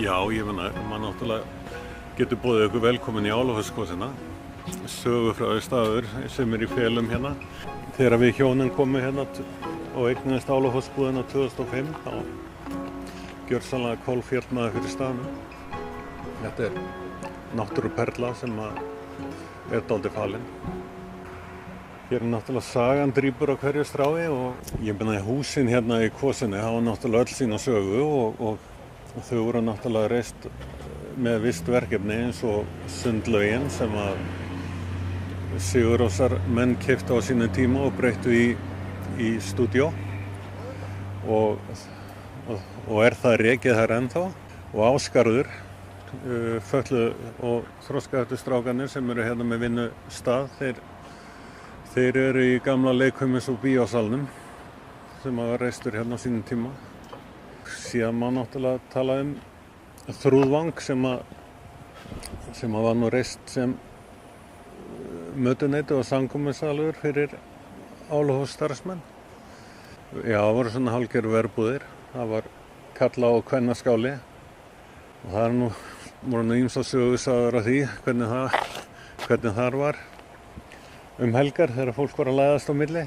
Já, ég meina, maður náttúrulega getur boðið ykkur velkomin í Álafossskosina, sögufrægur staður sem í felum hérna. Þegar við hjónin komum hérna og eignuðumst Álafossbúðina 2005, þá gjörsamlega kolfjörnaði fyrir staðnum. Þetta náttúruperla sem dálítið falin. Hér náttúrulega sagan drýpur á hverju strái og ég meina húsin hérna í Kvosinni hafa náttúrulega öll sína sögu og þau voru náttúrulega reist með visst verkefni eins og sundlaugin sem Sigurrósar menn keyptu á sínu tíma og breyttu í stúdíó og það rekið þar ennþá og Ásgarður, fötluðu og þroskaheftu strákarnir sem eru hérna með vinnustað, þeir eru í gamla leikhúmis- og bíósalnum sem var reistur hérna á sínum tíma. Síðan má náttúrulega tala Þrúðvang sem var nú reist sem mötuneyti og samkomusalur fyrir Álafoss-starfsmenn. Já, það voru svona hálfgerðar verbúðir. Það var karla- og kvennaskáli og það voru ýmsar sögusagður af því hvernig þar var helgar þegar fólk var að læðast á milli.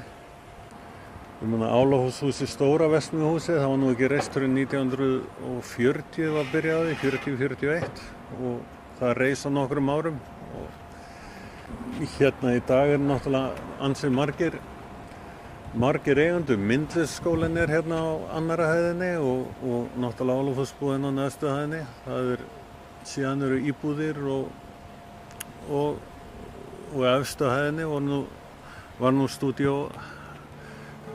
Ég meina Álafosshúsið, stóra verksmiðjuhúsið, það var nú ekki reist fyrir 1940 var byrjað í 40-41 og það reis á nokkrum árum. Og hérna í dag náttúrulega ansi margir eigendur. Myndlisskólinn hérna á annarra hæðinni og náttúrulega Álafossbúðin á neðstu hæðinni. Síðan eru íbúðir og efstu hæðinni var nú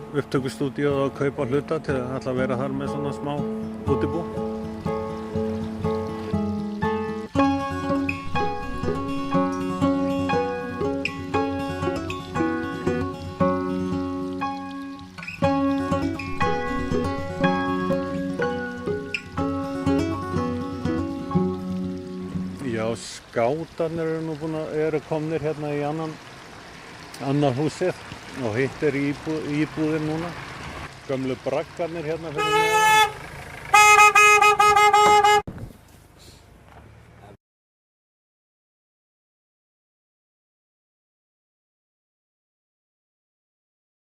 upptökustúdíó að kaupa hluta til að vera þar með svona smá útibú. Já, skátarnir eru komnir hérna í annar húsið og hitt íbúðir núna. Gömlu braggarnir hérna fyrir neðan.